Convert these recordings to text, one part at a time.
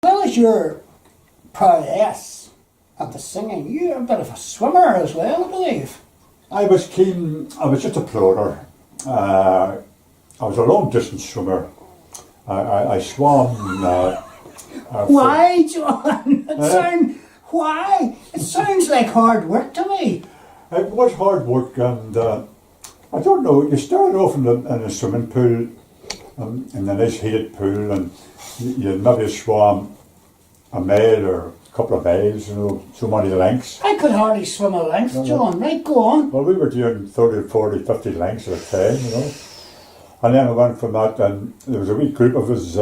Well as your prowess at the singing, you're a bit of a swimmer as well, I believe. I was keen, I was just a plodder. I was a long distance swimmer. I swam. Why, John? Why? It sounds like hard work to me. It was hard work, and I don't know, you started off in a swimming pool, in a nice heated pool, and you maybe swam a mile or a couple of miles, so many lengths. I could hardly swim a length, John. Right, go on. Well, we were doing 30, 40, 50 lengths at a time, And then I went from that, and there was a wee group of us,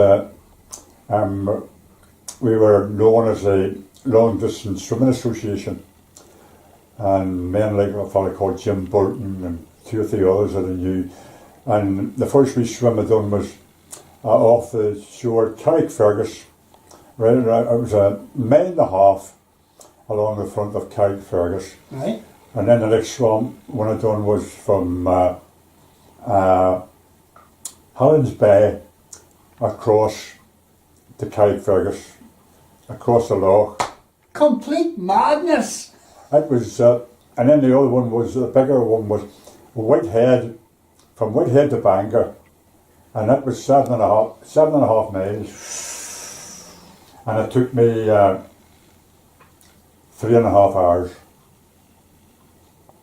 we were known as a Long Distance Swimming Association. And men like a fellow called Jim Burton and 2 or 3 others that I knew. And the first wee swim I done was off the shore, Carrickfergus. Right, it was a mile and a half along the front of Carrickfergus. Right. And then the next swim one I done was from Helens Bay across to Carrickfergus, across the loch. Complete madness. It was, and then the other one was, the bigger one was Whitehead, from Whitehead to Bangor, and that was 7.5 miles. And it took me 3.5 hours,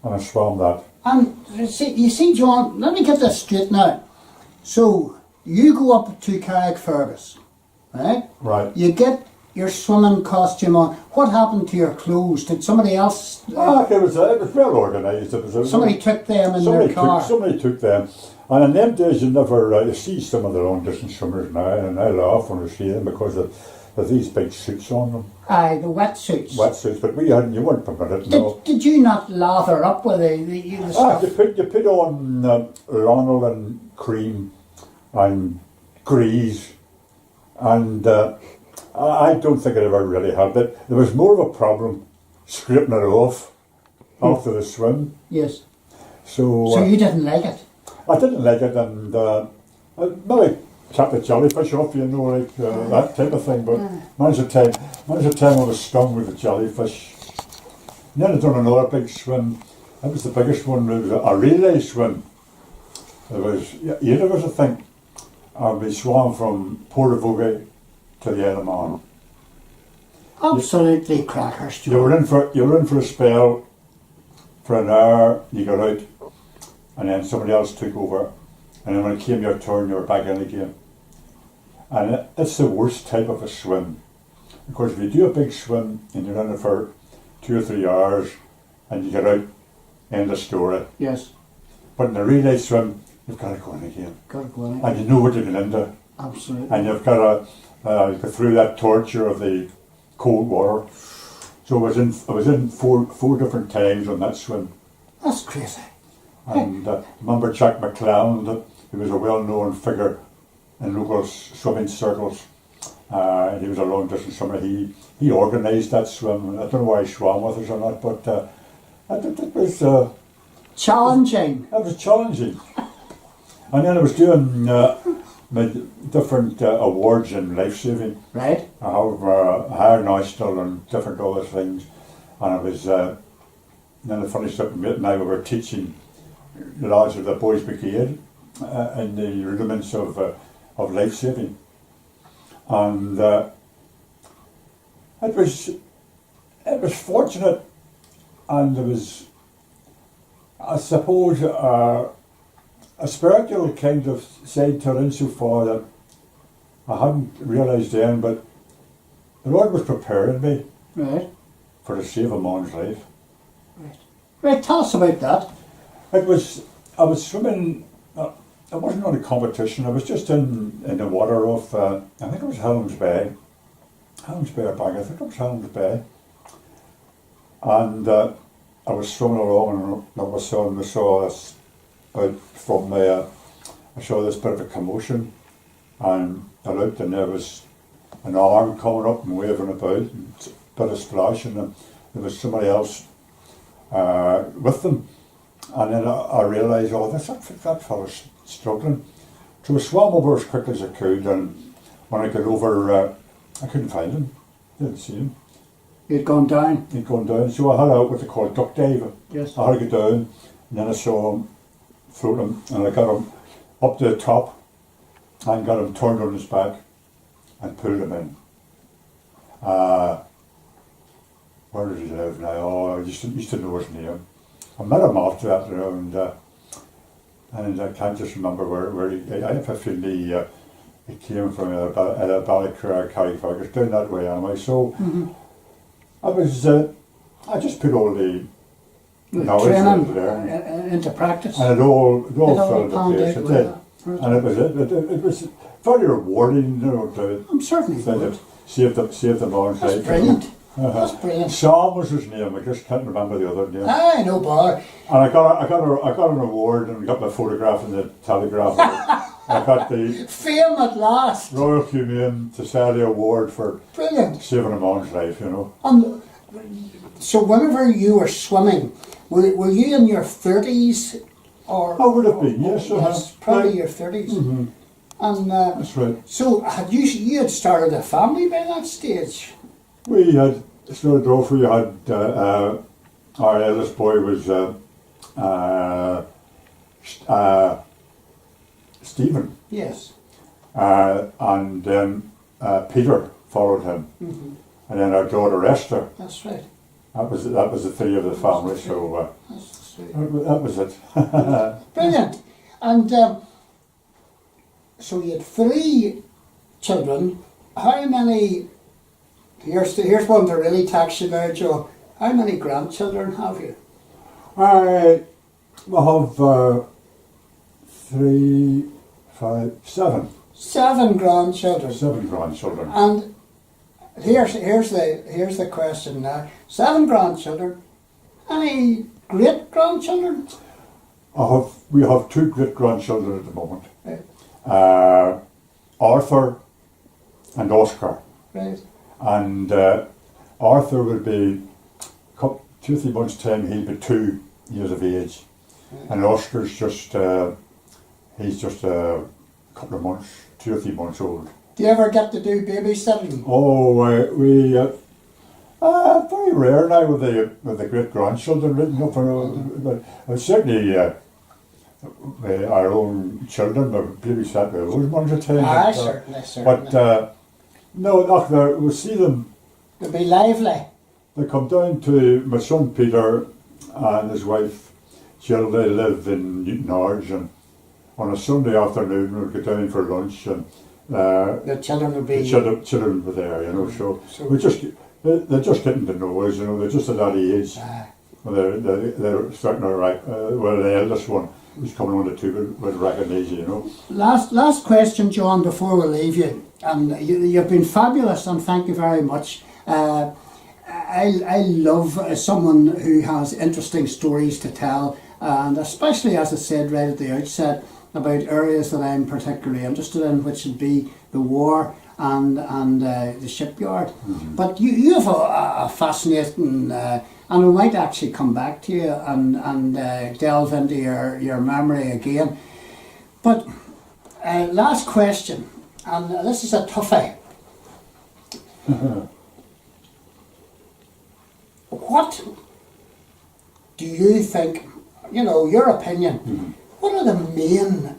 and I swam that. And you see, John, let me get this straight now. So, you go up to Carrickfergus, right? Right. You get your swimming costume on. What happened to your clothes? Did somebody else... It was well organised. Somebody took them in their car? Somebody took them. And in them days you never, you see some of the long distance swimmers now, and I laugh when I see them because of these big suits on them. Aye, the wetsuits. Wetsuits, but you weren't permitted, no. Did you not lather up with the stuff? You put on lanolin cream and grease, and I don't think I ever really had that. There was more of a problem scraping it off after the swim. Yes. So you didn't like it? I didn't like it, and maybe kept the jellyfish off, that type of thing, but managed a time I was stung with a jellyfish. And then I done another big swim. That was the biggest one. It was a relay swim. There was 8 of us, I think, and we swam from Portavogie to the Isle of Man. Absolutely crackers, John. You were in for a spell for an hour, you got out, and then somebody else took over, and then when it came your turn you were back in again. And it's the worst type of a swim, because if you do a big swim and you're in it for 2 or 3 hours and you get out, end of story. Yes. But in a relay swim you've got to go in again. Got to go in. And you know what you're getting into. Absolutely. And you've got to go through that torture of the cold water. So I was in four different times on that swim. That's crazy. And remember Jack McClown, he was a well-known figure in local swimming circles. He was a long distance swimmer. He organised that swim. I don't know why he swam with us or not, but it was challenging. It was challenging. And then I was doing my different awards in life-saving. Right. I have a higher national and different other things. And I was, then I finished up and now we were teaching the lads of the Boys Brigade in the rudiments of life-saving. And it was fortunate, and there was, I suppose, a spiritual kind of side to it insofar that I hadn't realised then, but the Lord was preparing me for to save a man's life. Right, tell us about that. I was swimming, I wasn't on a competition, I was just in the water off, I think it was Helens Bay or Bangor, I think it was Helens Bay. And I was swimming along, and all of a sudden I saw this from there, I saw this bit of a commotion, and I looked and there was an arm coming up and waving about, and a bit of splashing, and there was somebody else with them. And then I realised, that fellow's struggling. So I swam over as quick as I could, and when I got over I couldn't find him. Didn't see him. He'd gone down. He'd gone down. So I had out what they call duck diving. Yes. I had to go down, and then I saw him floating, and I got him up to the top and got him turned on his back and pulled him in. Where does he live now? Oh, I used to know his name. I met him after that, you know, and I can't just remember where he. I have a feeling he came from a Ballymacarrett, Carrickfergus, down that way anyway. So I just put all the knowledge training there into practice. and it all fell into panned place. out It well. did, and it was very rewarding, you know, to I'm certainly think good. that saved the man's That's life. brilliant. That's brilliant. Sam was his name. I just can't remember the other name. Aye, no bother. And I got an award and got my photograph in the Telegraph. I got the Fame at last. Royal Humane Society Award for Brilliant. saving a man's life, you know. And so whenever you were swimming, were you in your 30s or? I would have been, yes. Yes, probably Right. your 30s. Mhm. And That's right. so had you had started a family by that stage? We had started off. We had our eldest boy was Stephen, Yes. and then Peter followed him, and then our daughter Esther. That's right. That was the three of the family. So That's right. that was it. Brilliant. And so you had 3 children. How many? Here's one to really tax you now, Joe. How many grandchildren have you? I have 3, 5, 7. 7 grandchildren. 7 grandchildren. And here's the question now. 7 grandchildren. Any great grandchildren? We have 2 great grandchildren at the moment. Right. Arthur and Oscar. Right. And Arthur will be 2 or 3 months' time. He'll be 2 years of age, and Oscar's just he's just a couple of months, 2 or 3 months old. Do you ever get to do babysitting? Oh, we very rare now with the great grandchildren written up, but certainly our own children were babysat with those ones at times. Aye, certainly. But no, look, we see them. They'll be lively. They come down to my son Peter and his wife Jill. They live in Newtownards, and on a Sunday afternoon we'll get down for lunch, and The children will be. the children were there, you know. So they're just getting to know us, you know. They're just at that age. They're starting to well, the eldest one who's coming on the 2 will recognise you, you know. Last question, John, before we leave you. And you've been fabulous, and thank you very much. I love someone who has interesting stories to tell, and especially, as I said right at the outset, about areas that I'm particularly interested in, which would be the war and the shipyard. Mm-hmm. But you have a fascinating, and we might actually come back to you and delve into your memory again. But last question. And this is a toughie. What do you think, you know, your opinion, what are the main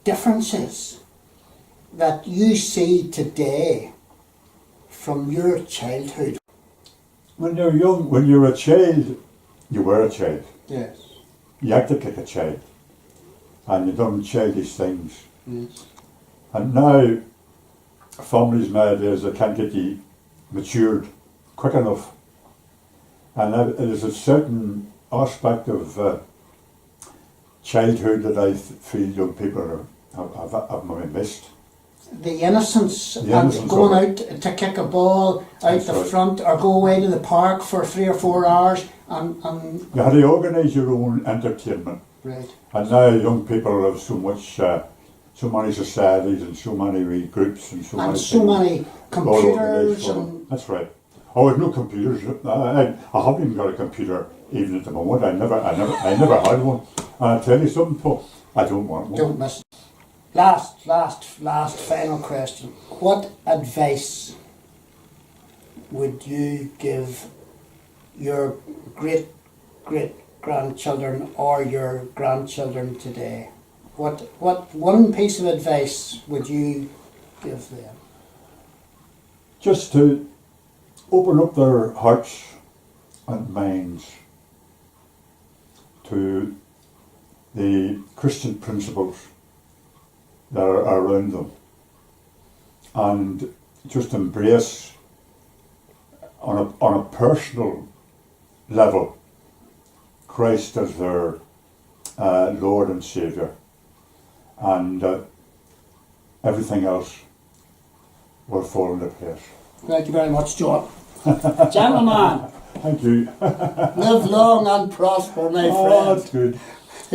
differences that you see today from your childhood? When you're young, when you're a child, you were a child. Yes. You acted like a child, and you done childish things. Yes. And now, families nowadays, they can't get you matured quick enough. And there's a certain aspect of childhood that I feel young people have maybe missed. The innocence The and innocence going out to kick a ball out That's the right. front, or go away to the park for 3 or 4 hours and You had to organise your own entertainment. right. And now young people have so much, so many societies and so many wee groups and so And many so things many all over the place computers for them. and That's right. Oh, there's no computers. I haven't even got a computer even at the moment. I never had one. And I tell you something, Paul, I don't want one. don't miss. Last final question. What advice would you give your great grandchildren or your grandchildren today? What one piece of advice would you give them? Just to open up their hearts and minds to the Christian principles that are around them, and just embrace on a personal level Christ as their Lord and Saviour, and everything else will fall into place. Thank you very much, John. Gentlemen, Thank you. live long and prosper, my friend. Oh, that's good.